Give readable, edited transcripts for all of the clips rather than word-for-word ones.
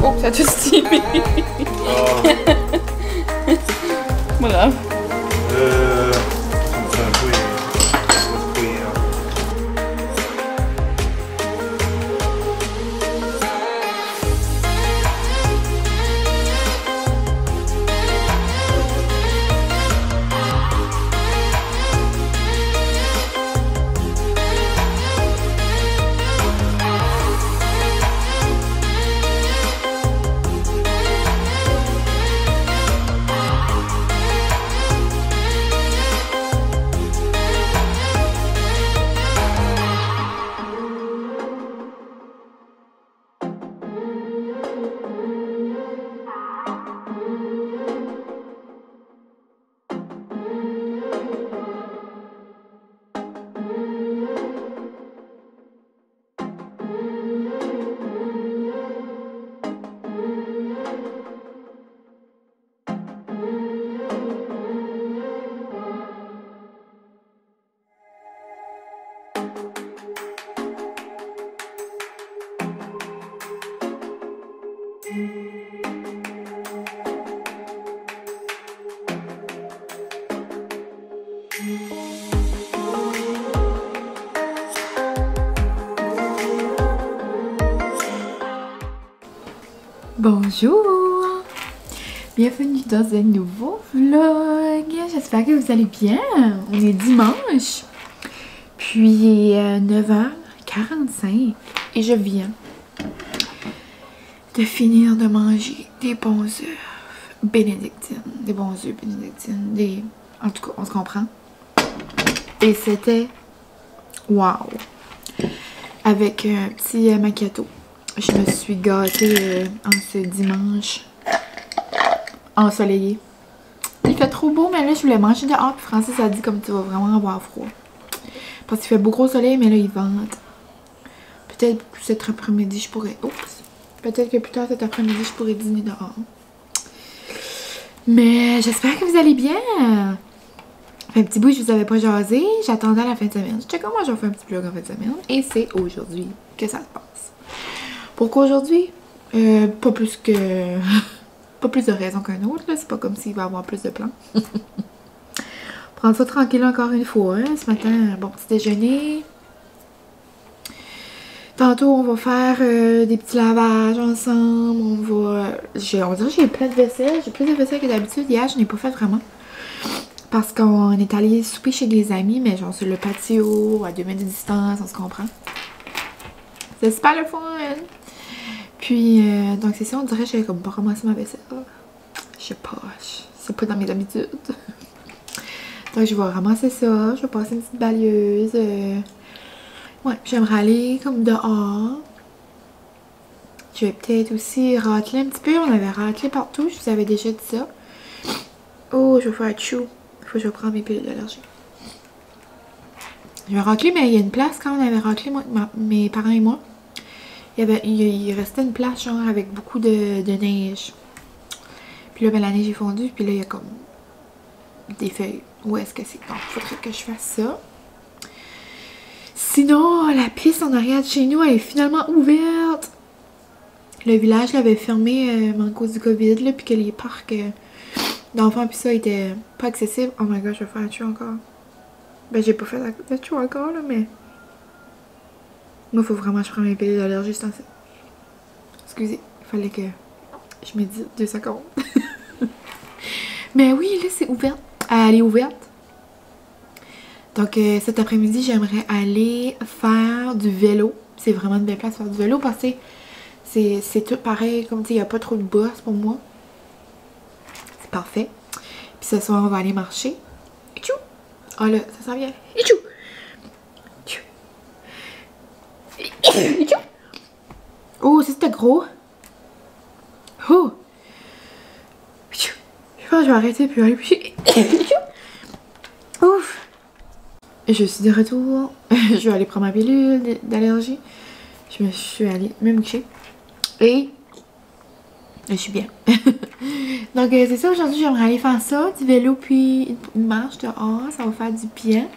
Oh, ça a tout steamé. Oh. Bravo. Ça me fait un peu. Bonjour! Bienvenue dans un nouveau vlog. J'espère que vous allez bien. On est dimanche. Puis 9h45 et je viens de finir de manger des bons œufs bénédictines. Des bons œufs bénédictines. En tout cas, on se comprend. Et c'était wow! Avec un petit macchiato. Je me suis gâtée en ce dimanche ensoleillé. Il fait trop beau, mais là, je voulais manger dehors. Puis Francis a dit comme tu vas vraiment avoir froid. Parce qu'il fait beaucoup gros soleil, mais là, il vente. Peut-être cet après-midi, je pourrais... Oups! Peut-être que plus tard cet après-midi, je pourrais dîner dehors. Mais j'espère que vous allez bien. Ça fait un petit bout que je vous avais pas jasé. J'attendais à la fin de semaine. Je sais comment je vais faire un petit vlog en fin de semaine. Et c'est aujourd'hui que ça se passe. Pourquoi aujourd'hui? Pas plus que... pas plus de raison qu'un autre, là. C'est pas comme s'il va y avoir plus de plans. Prendre ça tranquille encore une fois, hein. Ce matin, bon petit déjeuner. Tantôt, on va faire des petits lavages ensemble. On dirait que j'ai plein de vaisselle. J'ai plus de vaisselle que d'habitude. Hier, je n'ai pas fait vraiment. Parce qu'on est allé souper chez des amis, mais genre sur le patio, à 2 mètres de distance, on se comprend. C'est super le fun! Puis, donc c'est ça, on dirait que j'avais comme pas ramassé ma vaisselle. Je sais pas, c'est pas dans mes habitudes. Donc je vais ramasser ça, je vais passer une petite balieuse. Ouais, j'aimerais aller comme dehors. Je vais peut-être aussi racler un petit peu, on avait raclé partout, je vous avais déjà dit ça. Oh, je vais faire chou. Il faut que je prenne mes pilules d'allergie. Je vais racler, mais il y a une place quand on avait raclé, moi, mes parents et moi. il restait une place genre avec beaucoup de neige. Puis là, ben, la neige est fondue, puis là, il y a comme des feuilles. Où est-ce que c'est? Donc, il faudrait que je fasse ça. Sinon, la piste en arrière de chez nous, elle est finalement ouverte. Le village l'avait fermé à cause du COVID, là, puis que les parcs d'enfants, puis ça, étaient pas accessibles. Oh my god, je vais faire la tue encore. Ben, j'ai pas fait la tue encore, là, mais... Moi, faut vraiment que je prenne mes pilules d'allergie, c'est ça. Excusez, il fallait que je médite 2 secondes. Mais oui, là, c'est ouvert. Elle est ouverte. Donc, cet après-midi, j'aimerais aller faire du vélo. C'est vraiment une belle place pour faire du vélo parce que c'est tout pareil. Comme tu sais, il n'y a pas trop de bosses pour moi. C'est parfait. Puis ce soir, on va aller marcher. Tchou! Oh là, ça sent bien. Tchou! Tchou! Tchou! Oh, c'était gros. Oh! Tchou! Je pense que je vais arrêter puis aller plus. Ouf! Je suis de retour. Je vais aller prendre ma pilule d'allergie. Je me suis allée me coucher. Et je suis bien. Donc c'est ça, aujourd'hui j'aimerais aller faire ça, du vélo puis une marche dehors, ça va faire du bien.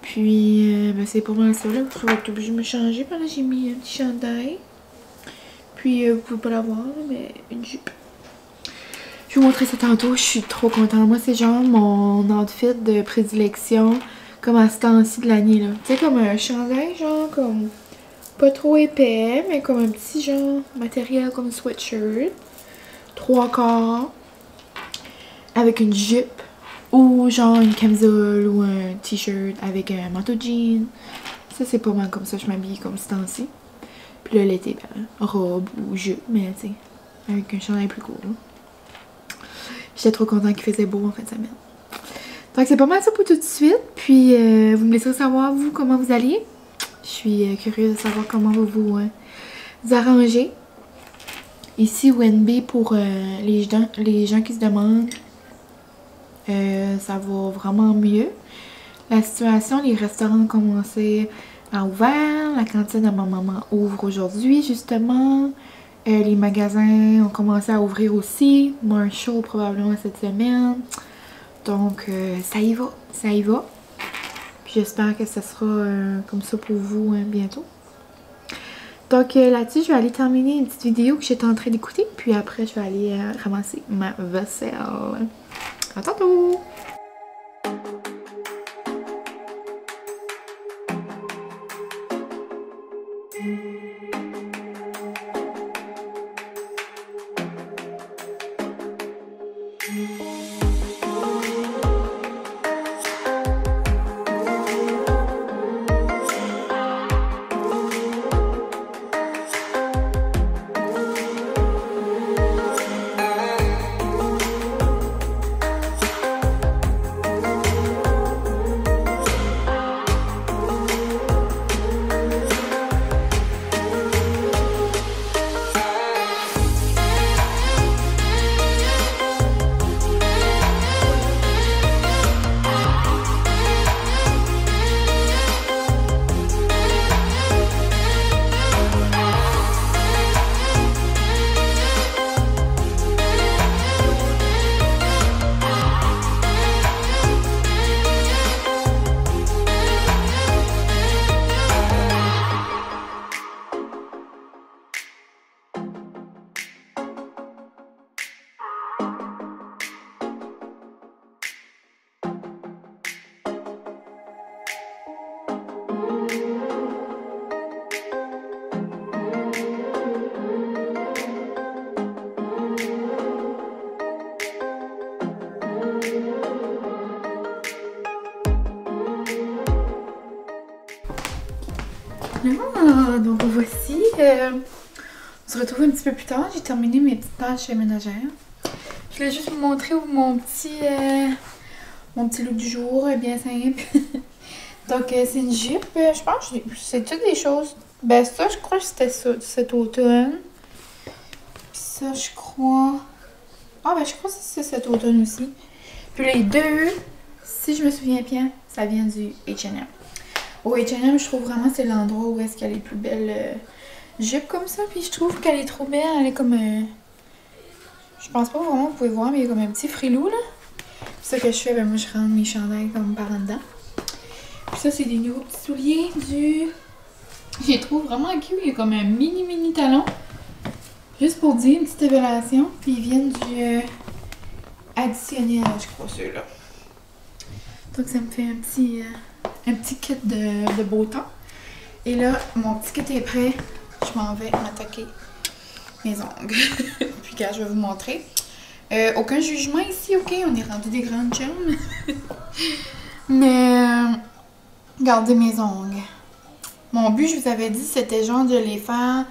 Puis ben, c'est pas mal ça là, je vais être obligée de me changer pendant que j'ai mis un petit chandail. Puis vous pouvez pas la voir, mais une jupe. Je vais vous montrer ça tantôt, je suis trop contente. Moi c'est genre mon outfit de prédilection comme à ce temps-ci de l'année là. Tu sais, comme un chandail genre comme pas trop épais, mais comme un petit genre matériel comme sweatshirt. 3/4 avec une jupe ou genre une camisole ou un t-shirt avec un manteau jean. Ça c'est pas mal comme ça, je m'habille comme ce temps-ci. Puis là l'été, ben, robe ou jupe, mais tu sais, avec un chandail plus court. J'étais trop contente qu'il faisait beau en fin de semaine. Donc c'est pas mal ça pour tout de suite. Puis vous me laisserez savoir vous comment vous allez. Je suis curieuse de savoir comment vous arrangez. Ici, UNB, pour les gens qui se demandent, ça va vraiment mieux. La situation, les restaurants ont commencé à ouvrir. La cantine de ma maman ouvre aujourd'hui, justement. Les magasins ont commencé à ouvrir aussi. Marshall, probablement cette semaine. Donc, ça y va. Ça y va. Puis j'espère que ça sera comme ça pour vous bientôt. Donc là-dessus, je vais aller terminer une petite vidéo que j'étais en train d'écouter. Puis après, je vais aller ramasser ma vaisselle. À tantôt! Ah, donc voici, on se retrouve un petit peu plus tard, j'ai terminé mes petites tâches ménagères. Je voulais juste vous montrer mon petit look du jour, bien simple. Donc c'est une jupe, je pense que c'est toutes des choses, ben ça je crois que c'était ça, cet automne. Puis ça je crois, ben je crois que c'est cet automne aussi. Puis les deux, si je me souviens bien, ça vient du H&M. Au H&M, je trouve vraiment c'est l'endroit où est-ce qu'il y a les plus belles jupe comme ça, puis je trouve qu'elle est trop belle. Elle est comme... Je pense pas vraiment que vous pouvez voir, mais il y a comme un petit frilou, là. C'est ça que je fais, ben moi je rentre mes chandails comme par en dedans. Puis ça, c'est des nouveaux petits souliers du... Je les trouve vraiment cute. Il y a comme un mini talon. Juste pour dire, une petite révélation. Puis ils viennent du additionnel, je crois, ceux-là. Donc ça me fait un petit kit de beau temps. Et là, mon petit kit est prêt. Je m'en vais m'attaquer mes ongles. Puis quand je vais vous montrer. Aucun jugement ici, ok? On est rendu des grandes chums. Mais regardez mes ongles. Mon but, je vous avais dit, c'était genre de les faire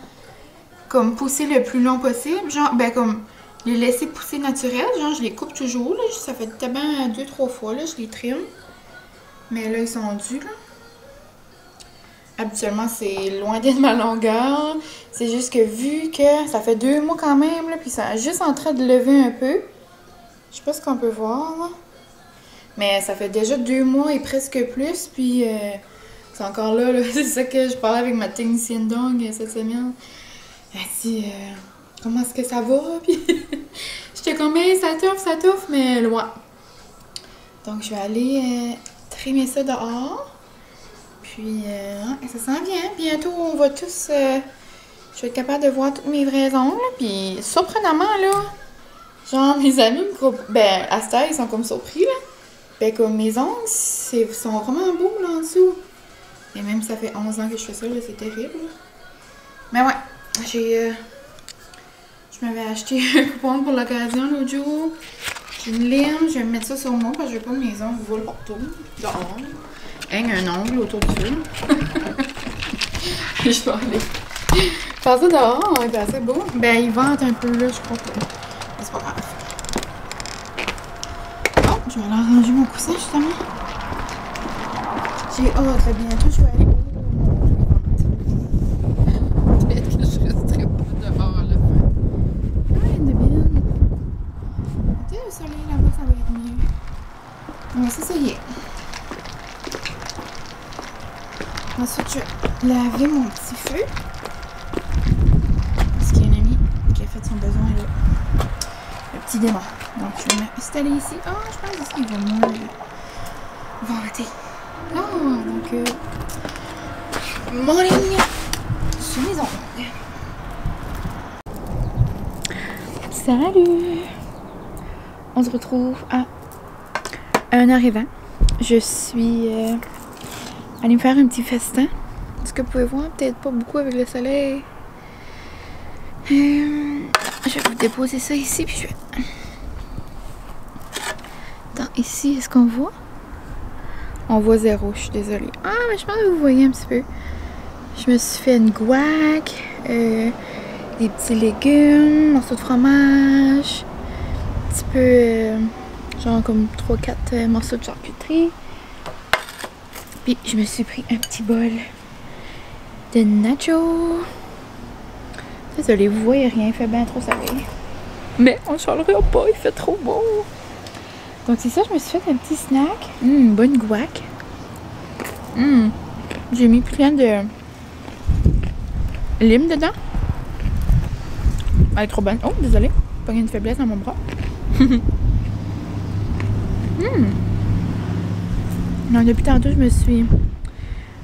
comme pousser le plus long possible. Genre, ben comme les laisser pousser naturel. Genre, je les coupe toujours. Là. Ça fait tellement 2-3 fois, là, je les trim. Mais là, ils sont dus, là. Habituellement, c'est loin d'être ma longueur. C'est juste que vu que ça fait 2 mois quand même, là, puis ça est juste en train de lever un peu. Je sais pas ce qu'on peut voir, là. Mais ça fait déjà 2 mois et presque plus, puis c'est encore là, là. C'est ça que je parlais avec ma technicienne d'ongles cette semaine. Elle dit, comment est-ce que ça va? Puis j'étais comme, hey, ça touffe, mais loin. Donc, je vais aller trimer ça dehors. Puis, ça s'en vient. Bientôt, on va tous... je vais être capable de voir tous mes vrais ongles. Puis, surprenamment, là, genre, mes amis ben, à cette heure, ils sont comme surpris, là. Ben, comme mes ongles, sont vraiment beaux, là, en dessous. Et même, ça fait 11 ans que je fais ça, là, c'est terrible. Mais ouais, je m'avais acheté un coupon pour l'occasion l'autre jour. J'ai une lime, je vais me mettre ça sur moi parce que je veux pas que mes ongles volent partout. Dehors. Un ongle autour du fil. Je vais aller faire ça dehors, c'est assez beau. Ben, il vente un peu là, je crois que. C'est pas grave. Bon, je vais aller arranger mon coussin justement. J'ai hâte, là, bientôt je vais aller. Peut-être que je resterai pas dehors à la fin. Ah, il y a une bine. Tu sais, le soleil là-bas, ça va être mieux. On va s'essayer. Ensuite, je vais laver mon petit feu. Parce qu'il y a une amie qui a fait son besoin là. Le petit démon. Donc, je vais m'installer ici. Ah, je pense ici, il va moins vanter. Ah, donc, morning sur les ongles. Salut! On se retrouve à 1h20. Je suis allée me faire un petit festin. Est-ce que vous pouvez voir? Peut-être pas beaucoup avec le soleil. Je vais vous déposer ça ici. Puis je vais... Attends, ici, est-ce qu'on voit? On voit zéro, je suis désolée. Ah, mais je pense que vous voyez un petit peu. Je me suis fait une guac, des petits légumes, morceaux de fromage, un petit peu, genre comme 3-4 morceaux de charcuterie. Puis je me suis pris un petit bol de nacho. Désolée, vous voyez rien, il fait bien trop soleil. Mais on ne changerait pas, il fait trop beau. Donc c'est ça, je me suis fait un petit snack. Une bonne guac. J'ai mis plein de lime dedans. Elle est trop bonne. Oh, désolée. Pas une faiblesse dans mon bras. Non, depuis tantôt, je me suis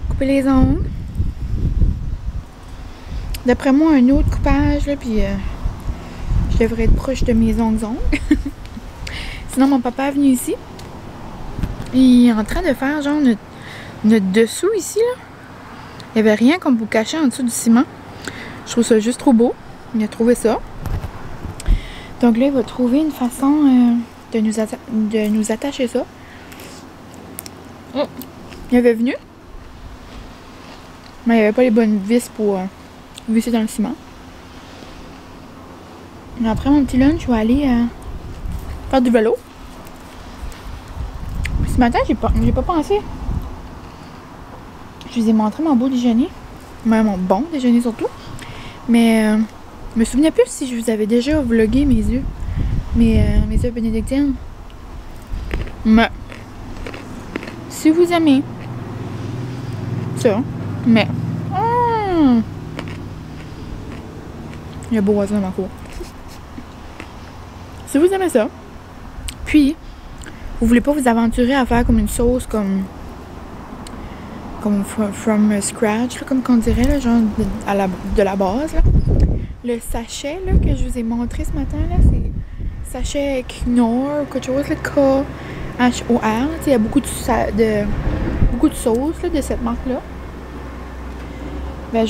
coupé les ongles. D'après moi, un autre coupage, là, puis je devrais être proche de mes ongles. Sinon, mon papa est venu ici. Il est en train de faire, genre, notre dessous ici, là. Il n'y avait rien comme pour cacher en dessous du ciment. Je trouve ça juste trop beau. Il a trouvé ça. Donc là, il va trouver une façon de nous attacher ça. Oh. Il avait venu. Mais il n'y avait pas les bonnes vis pour visser dans le ciment. Mais après mon petit lunch, je vais aller faire du vélo. Puis ce matin, j'ai pas pensé. Je vous ai montré mon beau déjeuner. Mais mon bon déjeuner surtout. Mais je me souvenais plus si je vous avais déjà vlogué mes œufs. Mes œufs bénédictines. Mais si vous aimez ça, mais Il y a beau oiseau dans ma cour. Si vous aimez ça, puis vous voulez pas vous aventurer à faire comme une sauce comme from scratch, là, comme qu'on dirait, là, genre de la base. Là. Le sachet là, que je vous ai montré ce matin, là, c'est sachet Knorr ou quelque chose, là, K-H-O-R. Il y a beaucoup de sauce là, de cette marque-là. Ben,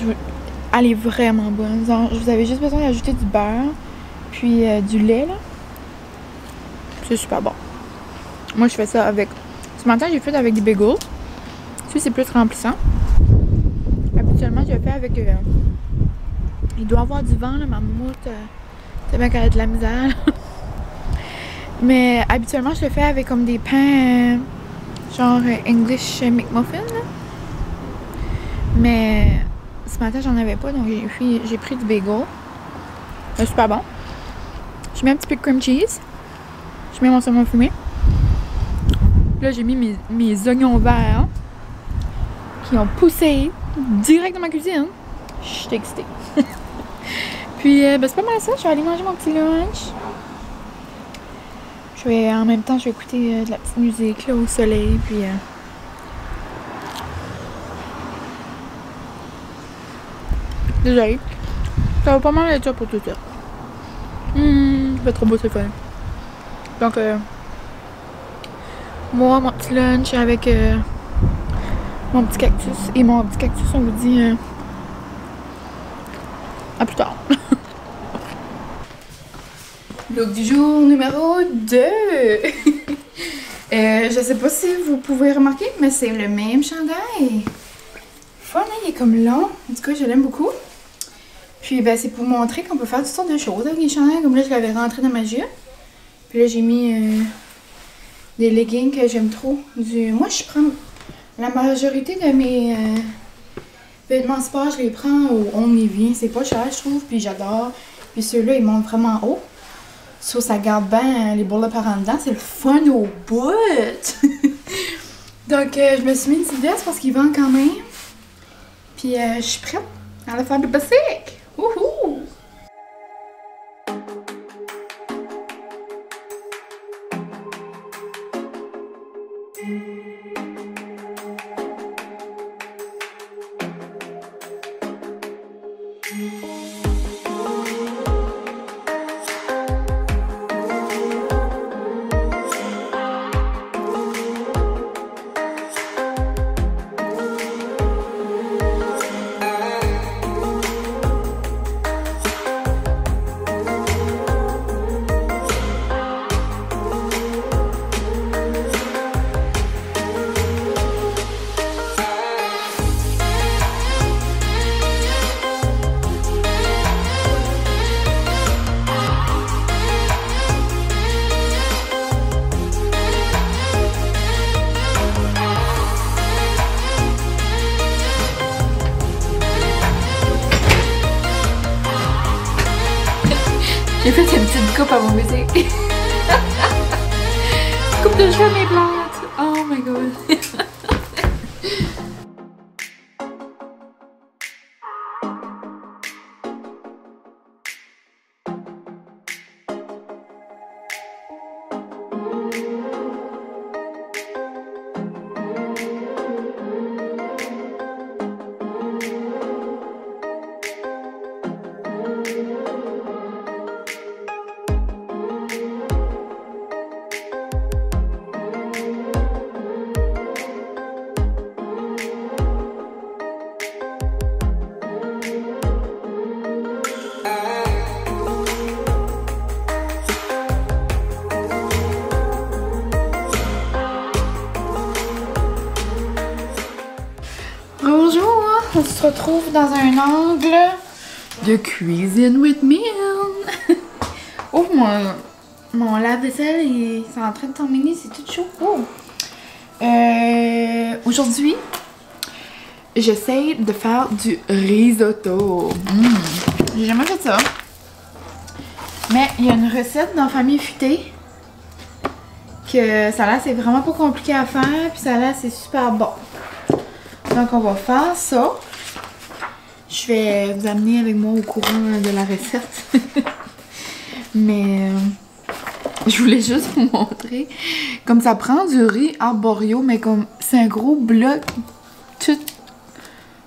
elle est vraiment bonne. Genre, vous avez juste besoin d'ajouter du beurre, puis du lait, là. C'est super bon. Moi, je fais ça avec... Ce matin, j'ai fait avec des bagels. Celui, c'est plus remplissant. Habituellement, je le fais avec... Il doit y avoir du vent, là, ma moumoute. C'est bien qu'elle a de la misère. Mais habituellement, je le fais avec comme des pains... genre English McMuffin, là. Mais... ce matin, j'en avais pas, donc j'ai pris du bagel. C'est super bon. Je mets un petit peu de cream cheese. Je mets mon saumon fumé. Là, j'ai mis mes oignons verts qui ont poussé direct dans ma cuisine. Je suis excitée. Puis, ben, c'est pas mal ça. Je vais aller manger mon petit lunch. En même temps, je vais écouter de la petite musique là, au soleil. Puis, désolé. Ça va pas mal être ça pour tout ça. Ça va trop beau, c'est fun. Donc, moi, mon petit lunch avec mon petit cactus. Et mon petit cactus, on vous dit à plus tard. Look du jour numéro 2. Je sais pas si vous pouvez remarquer, mais c'est le même chandail. Fun, hein? Il est comme long. En tout cas, je l'aime beaucoup. Puis, ben, c'est pour montrer qu'on peut faire toutes sortes de choses avec les chandails. Comme là, je l'avais rentré dans ma jupe. Puis là, j'ai mis des leggings que j'aime trop. Moi, je prends la majorité de mes vêtements sport, je les prends au Only Vie. C'est pas cher, je trouve. Puis j'adore. Puis ceux-là, ils montent vraiment haut. Ça garde bien les bourrelets par en dedans. C'est le fun au bout. Donc, je me suis mis une petite veste parce qu'ils vendent quand même. Puis, je suis prête à aller faire du basic. Wouhou! J'ai fait une petite coupe à mon baiser. Coupe de cheveux à mes plantes. Oh my god. Bonjour, on se retrouve dans un angle de cuisine with me. Oh, mon lave-vaisselle est en train de terminer, c'est tout chaud. Oh. Aujourd'hui, j'essaie de faire du risotto. J'ai jamais fait ça. Mais il y a une recette dans Famille Futée que ça là c'est vraiment pas compliqué à faire, puis ça là c'est super bon. Donc on va faire ça. Je vais vous amener avec moi au courant de la recette. Mais je voulais juste vous montrer. Comme ça prend du riz arborio, mais comme c'est un gros bloc tout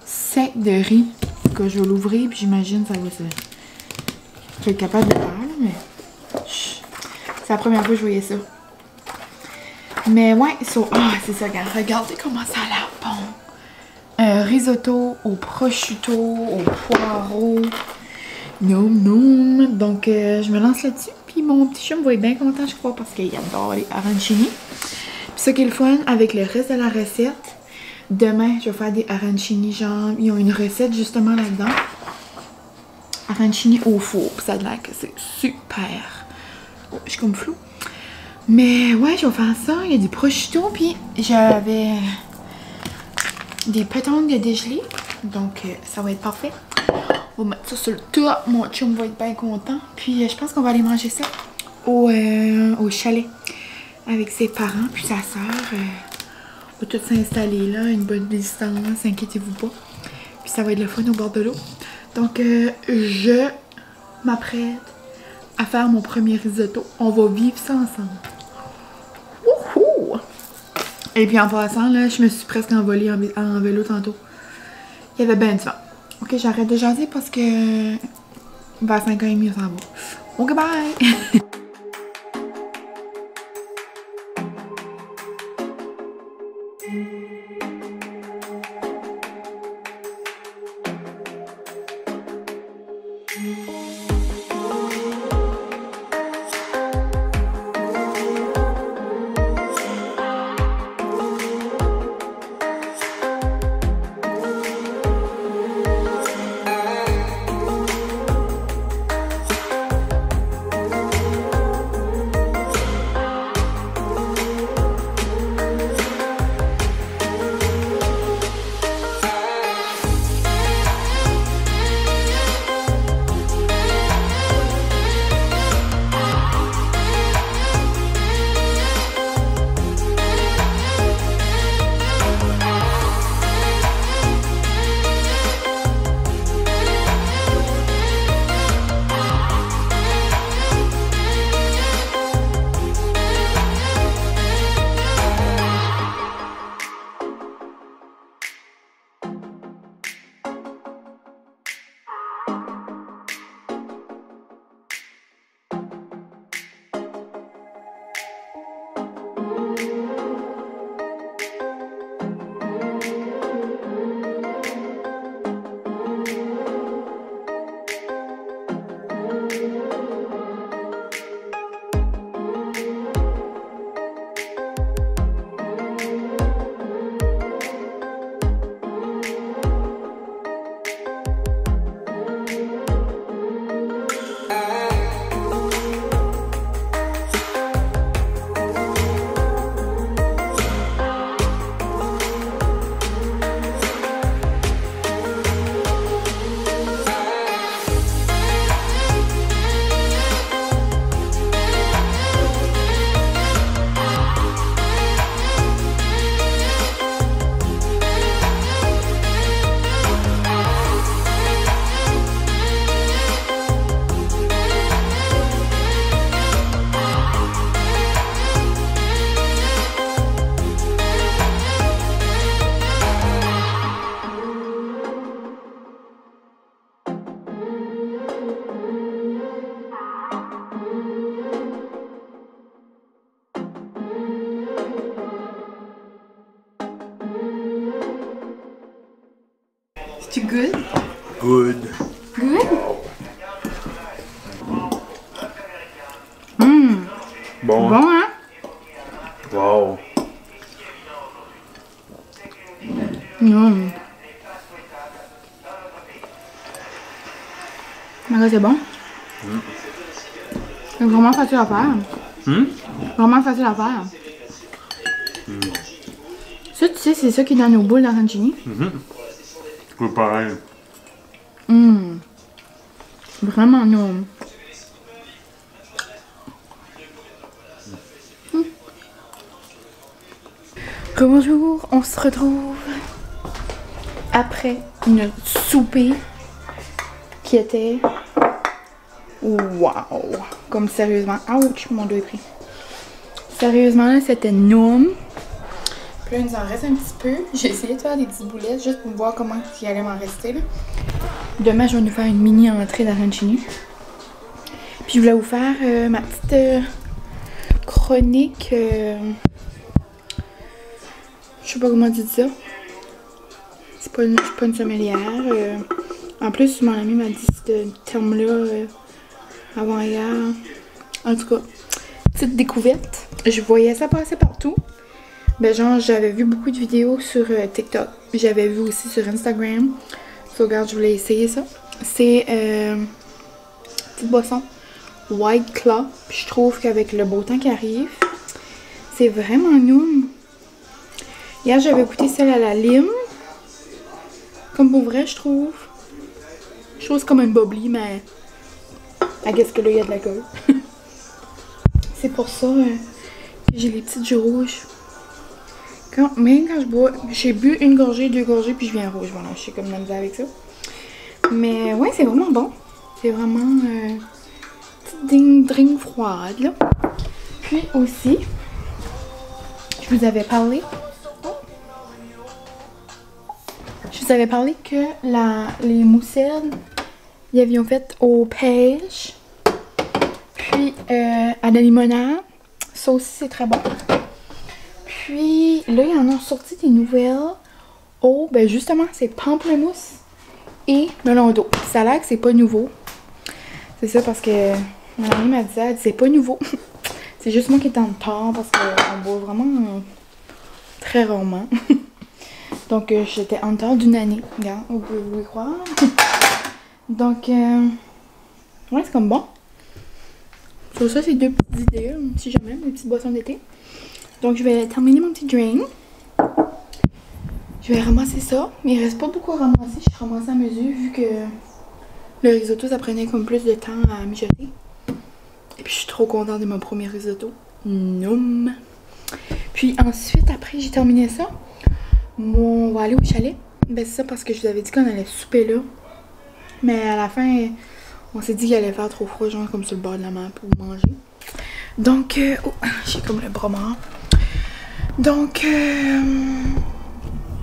sec de riz. Que je vais l'ouvrir puis j'imagine ça va se... Je vais être capable de faire, mais... C'est la première fois que je voyais ça. Mais ouais, c'est ça, regardez comment ça a l'air bon. Risotto au prosciutto, au poireau. Noum noum. Donc je me lance là-dessus. Puis mon petit chum va être bien content, je crois, parce qu'il adore les arancini. Puis ça qui est le fun avec le reste de la recette. Demain, je vais faire des arancini, genre, ils ont une recette justement là-dedans. Arancini au four, puis ça a l'air que c'est super. Oh, je suis comme flou. Mais ouais, je vais faire ça. Il y a du prosciutto, puis j'avais des pétanques de dégelés. Donc, ça va être parfait. On va mettre ça sur le toit. Mon chum va être bien content. Puis, je pense qu'on va aller manger ça au chalet avec ses parents, puis sa soeur. On va tout s'installer là, une bonne distance, inquiétez-vous pas. Puis ça va être le fun au bord de l'eau. Donc je m'apprête à faire mon premier risotto. On va vivre ça ensemble. Wouhou! Et puis en passant, là, je me suis presque envolée en vélo tantôt. Il y avait bien du vent. Ok, j'arrête de jaser parce que vers 5h30, on s'en va. Ok, bye! Tu good? Good. Good? Bon. Bon, hein? Wow. Mais c'est bon. C'est vraiment facile à faire. Vraiment facile à faire. Ça, tu sais, c'est ça qui est dans nos boules d'arancini. C'est pareil. Vraiment non. Bonjour, on se retrouve après notre souper qui était... Wow! Comme sérieusement... Ouch! Mon dos est pris. Sérieusement, là, c'était Noom. Puis là, il nous en reste un petit peu. J'ai essayé de faire des petites boulettes juste pour voir comment il allait m'en rester, là. Demain, je vais nous faire une mini entrée d'arancini. Puis je voulais vous faire ma petite chronique. Je sais pas comment dire ça. Je suis pas une sommelière. En plus, mon ami m'a dit ce terme-là avant-hier. En tout cas, petite découverte. Je voyais ça passer partout. Ben genre, j'avais vu beaucoup de vidéos sur TikTok. J'avais vu aussi sur Instagram. So, regarde, je voulais essayer ça. C'est petite boisson White Claw. Puis je trouve qu'avec le beau temps qui arrive, c'est vraiment noum. Hier, j'avais goûté celle à la lime. Comme pour vrai, je trouve. Je trouve que c'est comme un bubbly, mais I guess que là, il y a de l'alcool. C'est pour ça que j'ai les petites joues rouges. Même quand je bois, j'ai bu une gorgée, 2 gorgées, puis je viens rouge. Voilà, je suis comme la misère avec ça. Mais ouais, c'est vraiment bon. C'est vraiment petite drink froide, là. Puis aussi, je vous avais parlé. Je vous avais parlé que les moussettes, ils avaient fait au pêche. Puis à la limonade. Ça aussi, c'est très bon. Puis là, ils en ont sorti des nouvelles. Oh, ben justement, c'est pamplemousse et melon d'eau. Ça a l'air que c'est pas nouveau. C'est ça parce que mon amie m'a dit ça, elle dit c'est pas nouveau. C'est juste moi qui est en retard parce qu'on boit vraiment très rarement. Donc j'étais en retard d'une année. Regarde, vous pouvez y croire. Donc, ouais, c'est comme bon. Sur ça, c'est 2 petites idées, si jamais, des petites boissons d'été. Donc, je vais terminer mon petit drink. Je vais ramasser ça. Mais il reste pas beaucoup à ramasser. Je ramasse à mesure vu que le risotto, ça prenait comme plus de temps à mijoter. Et puis, je suis trop contente de mon premier risotto. Noum. Puis ensuite, après, j'ai terminé ça. On va aller au chalet. Ben, c'est ça parce que je vous avais dit qu'on allait souper là. Mais à la fin, on s'est dit qu'il allait faire trop froid, genre comme sur le bord de la mer pour manger. Donc, oh, j'ai comme le bras mort. Donc,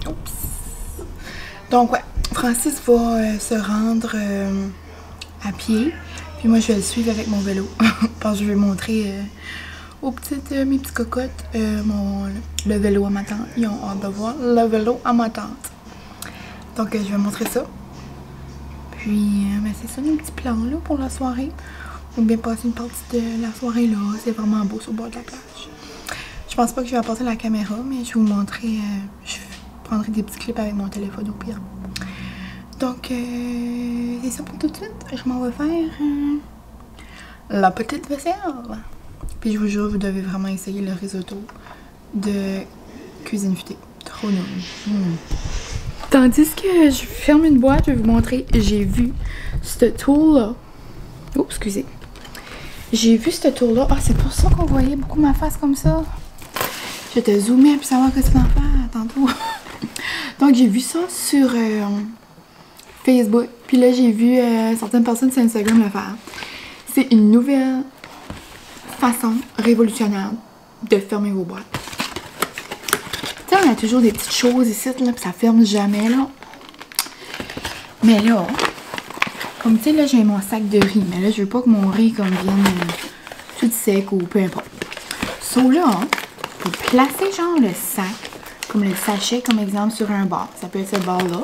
oups. Donc, ouais, Francis va se rendre à pied. Puis moi, je vais le suivre avec mon vélo. Parce que je vais montrer aux petites, mes petites cocottes, le vélo à ma tante. Ils ont hâte de voir le vélo à ma tante. Donc, je vais montrer ça. Puis, ben, c'est ça, nos petits plans là pour la soirée. On va bien passer une partie de la soirée là. C'est vraiment beau sur le bord de la plage. Je pense pas que je vais apporter la caméra, mais je vais vous montrer. Je prendrai des petits clips avec mon téléphone au pire. Donc, c'est ça pour tout de suite. Je m'en vais faire la petite vaisselle. Puis je vous jure, vous devez vraiment essayer le risotto de Cuisine Futée. Trop nul. Tandis que je ferme une boîte, je vais vous montrer. J'ai vu ce tour-là. Oh, excusez. J'ai vu ce tour-là. Ah, c'est pour ça qu'on voyait beaucoup ma face comme ça. Je vais te zoomer pour savoir ce que tu vas faire tantôt. Donc, j'ai vu ça sur Facebook. Puis là, j'ai vu certaines personnes sur Instagram le faire. C'est une nouvelle façon révolutionnaire de fermer vos boîtes. Tu sais, on a toujours des petites choses ici, là, puis ça ferme jamais, là. Mais là, comme tu sais, là, j'ai mon sac de riz. Mais là, je veux pas que mon riz, comme, vienne tout sec ou peu importe. So là, vous placez, genre, le sac, comme le sachet, comme exemple, sur un bord. Ça peut être ce bord-là.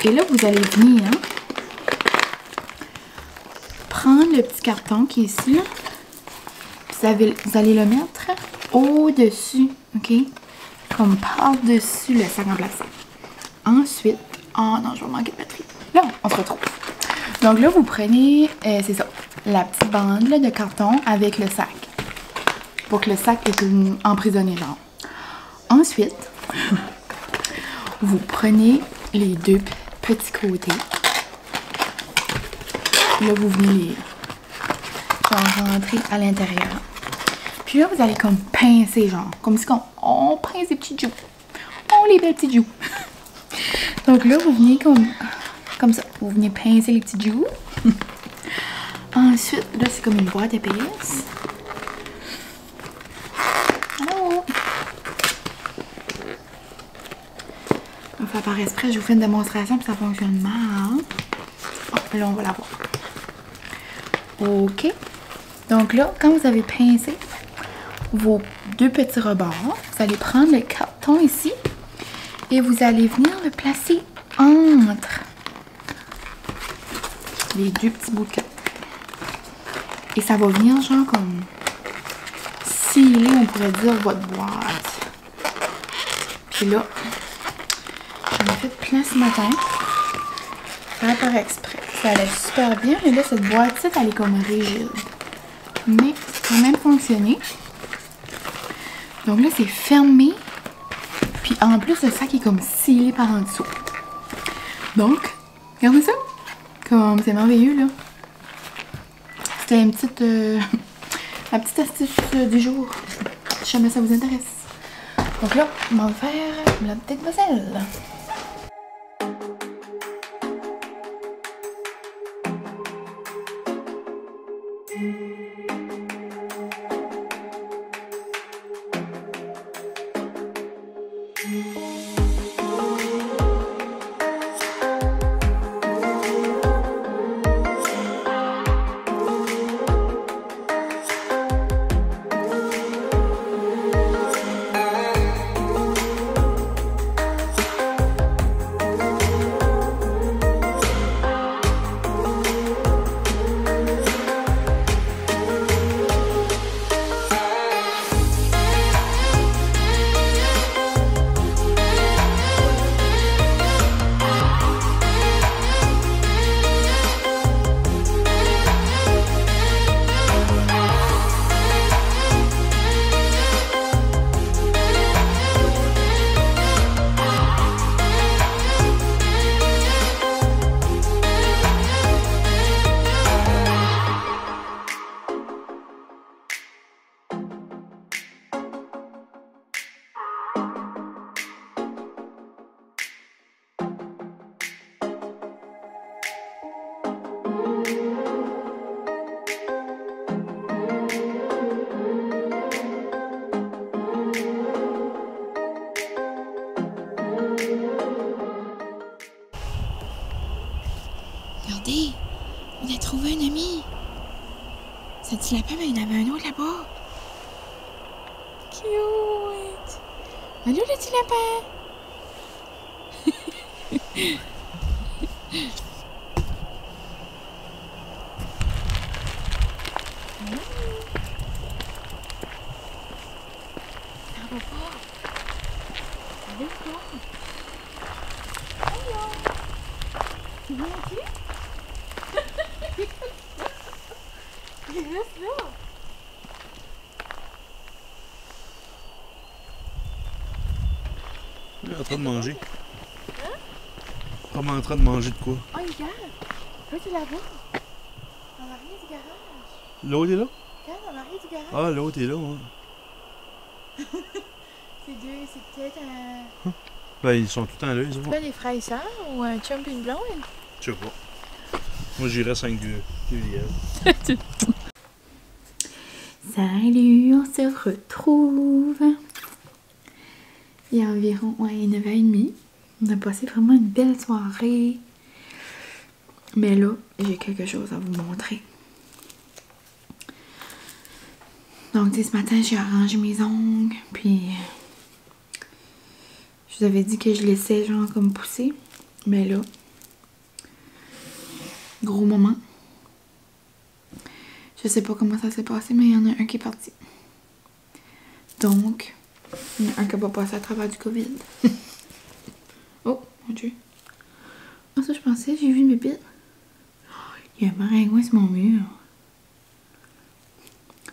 Et là, vous allez venir prendre le petit carton qui est ici, là. Vous allez le mettre au-dessus, OK? Comme par-dessus le sac en plastique. Ensuite, oh non, je vais manquer de batterie. Là, on se retrouve. Donc là, vous prenez, c'est ça, la petite bande là, de carton avec le sac. Pour que le sac est emprisonné, genre. Ensuite, vous prenez les 2 petits côtés. Là, vous venez les rentrer à l'intérieur. Puis là, vous allez comme pincer, genre. Comme si on pince des petites joues. Oh, les belles petites joues. Donc là, vous venez comme ça. pour venir pincer les petits joues. Ensuite, là, c'est comme une boîte épaisse. Oh! On va faire par esprit, je vous fais une démonstration puis ça fonctionne mal. Oh, là, on va la voir. OK. Donc là, quand vous avez pincé vos deux petits rebords, vous allez prendre le carton ici et vous allez venir le placer entre les deux petits bouts de carton. Et ça va venir genre comme sceller, on pourrait dire, votre boîte. Puis là, j'en ai fait plein ce matin. Faire par exprès. Ça allait super bien. Et là, cette boîte-ci, elle est comme rigide. Mais ça a quand même fonctionné. Donc là, c'est fermé. Puis en plus, le sac est comme scellé par en dessous. Donc, regardez ça. Comme c'est merveilleux, là. C'était une petite, la petite astuce du jour. Si jamais ça vous intéresse. Donc là, on va faire la petite vaisselle. Regardez, on a trouvé un ami. Ça dit lapin, mais il y en avait un autre là-bas. Cute! Allô, le petit lapin! Ça va pas. Allez, toi. Allô. Tu viens ici? Il reste là. Il est en train de manger. Hein? Comme en train de manger de quoi? Oh, il regarde. Là, tu la vois. En arrière du garage. L'autre est là? Regarde, en arrière du garage. Ah, l'autre est là, hein. C'est peut-être un... Ben, ils sont tout le temps là, ils ont. Pas des frères et sœurs ou un chum et une blonde? Je sais pas. Moi, j'irais 5 deux lièvres. Salut, on se retrouve. Il y a environ 9h30. On a passé vraiment une belle soirée. Mais là, j'ai quelque chose à vous montrer. Donc, ce matin, j'ai arrangé mes ongles. Puis, je vous avais dit que je laissais genre comme pousser. Mais là, gros moment. Je sais pas comment ça s'est passé, mais il y en a un qui est parti. Donc, il y en a un qui n'a pas passé à travers du COVID. Oh, mon Dieu. Ah, ça, je pensais, j'ai vu une bébite. Oh, il y a un maringouin sur mon mur.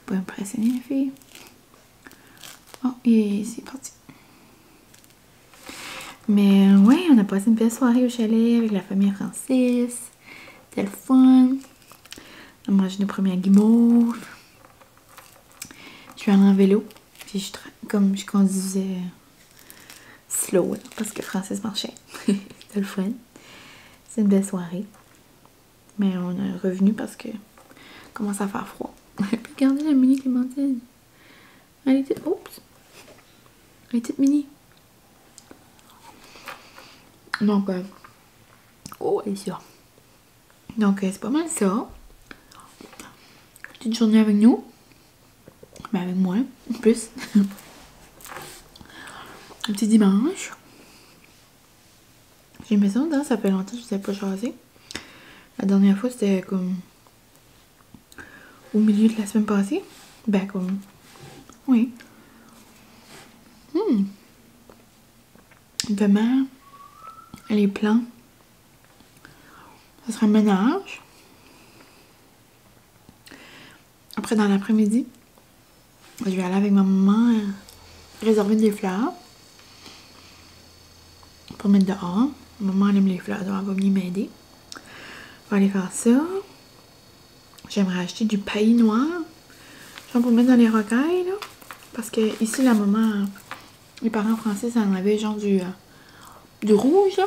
Pas impressionné, la fille. Oh, et c'est parti. Mais ouais, on a passé une belle soirée au chalet avec la famille Francis. C'était le fun. On a mangé nos premières guimauves. Je suis allée en vélo. Puis comme je conduisais slow, là, parce que Francis marchait. C'était le fun. C'est une belle soirée. Mais on est revenu parce que commence à faire froid. Puis regardez la mini Clémentine. Elle était... Oups! Elle était mini. Donc, oh, elle est sûre. Donc, c'est pas mal ça. Petite journée avec nous. Mais avec moi, en plus. Un petit dimanche. J'ai aimé ça, hein? Ça fait longtemps que je ne vous ai pas jasé. La dernière fois, c'était comme au milieu de la semaine passée. Ben, comme... Oui. Demain, les plans, ça sera un ménage. Après, dans l'après-midi, je vais aller avec ma maman réserver des fleurs pour mettre dehors. Maman elle aime les fleurs, donc elle va venir m'aider. On va aller faire ça. J'aimerais acheter du paillis noir. Genre pour mettre dans les rocailles, là. Parce que ici, la maman, les parents français, ça en avait genre du rouge, là.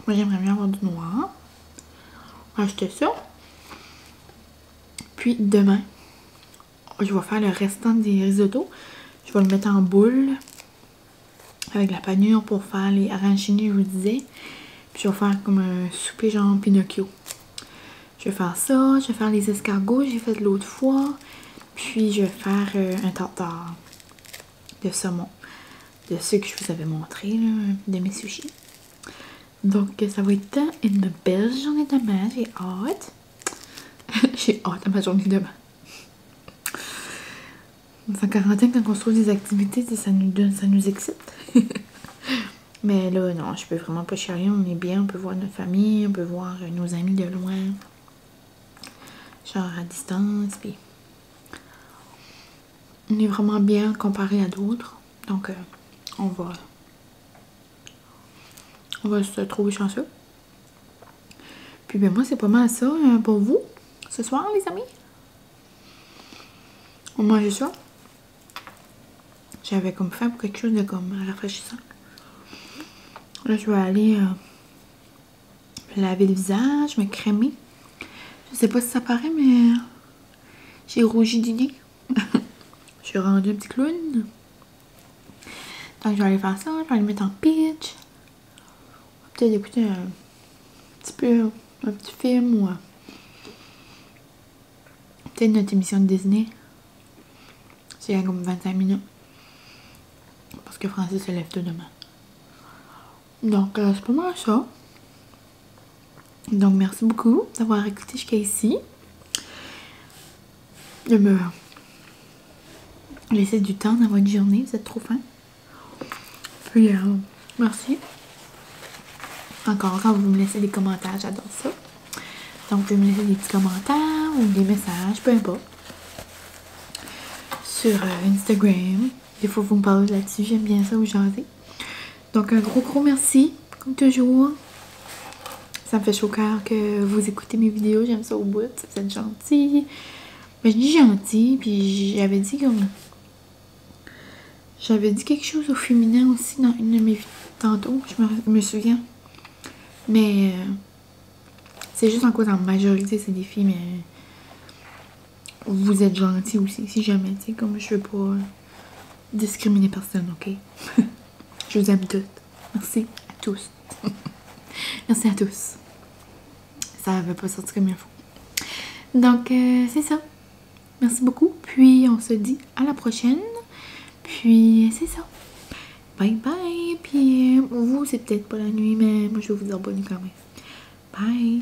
Moi, j'aimerais bien avoir du noir. On va acheter ça. Puis demain, je vais faire le restant des risottos. Je vais le mettre en boule avec la panure pour faire les arancini, je vous disais. Puis je vais faire comme un souper genre Pinocchio. Je vais faire ça, je vais faire les escargots, j'ai fait l'autre fois. Puis je vais faire un tartare de saumon. De ceux que je vous avais montré, là, de mes sushis. Donc ça va être une belle journée demain, j'ai hâte. J'ai hâte à ma journée demain. En quarantaine, quand on se trouve des activités, ça nous excite. Mais là, non, je peux vraiment pas chialer. On est bien, on peut voir notre famille, on peut voir nos amis de loin. Genre à distance, puis... On est vraiment bien comparé à d'autres. Donc, on va se trouver chanceux. Puis, ben moi, c'est pas mal ça pour vous, ce soir, les amis. On mange ça. J'avais comme faim pour quelque chose de comme rafraîchissant. Là, je vais aller me laver le visage, me crémer. Je sais pas si ça paraît, mais j'ai rougi du nez. Je suis rendue un petit clown. Donc, je vais aller faire ça. Je vais aller mettre en pitch. Peut-être écouter un petit film ou peut-être notre émission de Disney. C'est comme 25 minutes. Parce que Francis se lève tout demain. Donc, c'est pas mal ça. Donc, merci beaucoup d'avoir écouté jusqu'à ici. De me laisser du temps dans votre journée. Vous êtes trop fin. Puis, merci. Encore, quand vous me laissez des commentaires, j'adore ça. Donc, vous pouvez me laisser des petits commentaires ou des messages, peu importe. Sur Instagram. Des fois, vous me parlez là-dessus. J'aime bien ça, vous jaser. Donc, un gros merci, comme toujours. Ça me fait chaud au cœur que vous écoutez mes vidéos. J'aime ça au bout. Vous êtes gentils. Mais je dis gentil, puis j'avais dit comme... J'avais dit quelque chose au féminin aussi dans une de mes vidéos tantôt. Je me souviens. Mais... c'est juste en cause en majorité, c'est des filles, mais... Vous êtes gentils aussi, si jamais, tu sais, comme je veux pas discriminer personne, ok? Je vous aime toutes. Merci à tous. Merci à tous. Ça va pas sortir comme il faut. Donc, c'est ça. Merci beaucoup. Puis, on se dit à la prochaine. Puis, c'est ça. Bye bye. Puis, vous, c'est peut-être pas la nuit, mais moi, je vais vous dire bonne nuit quand même. Bye.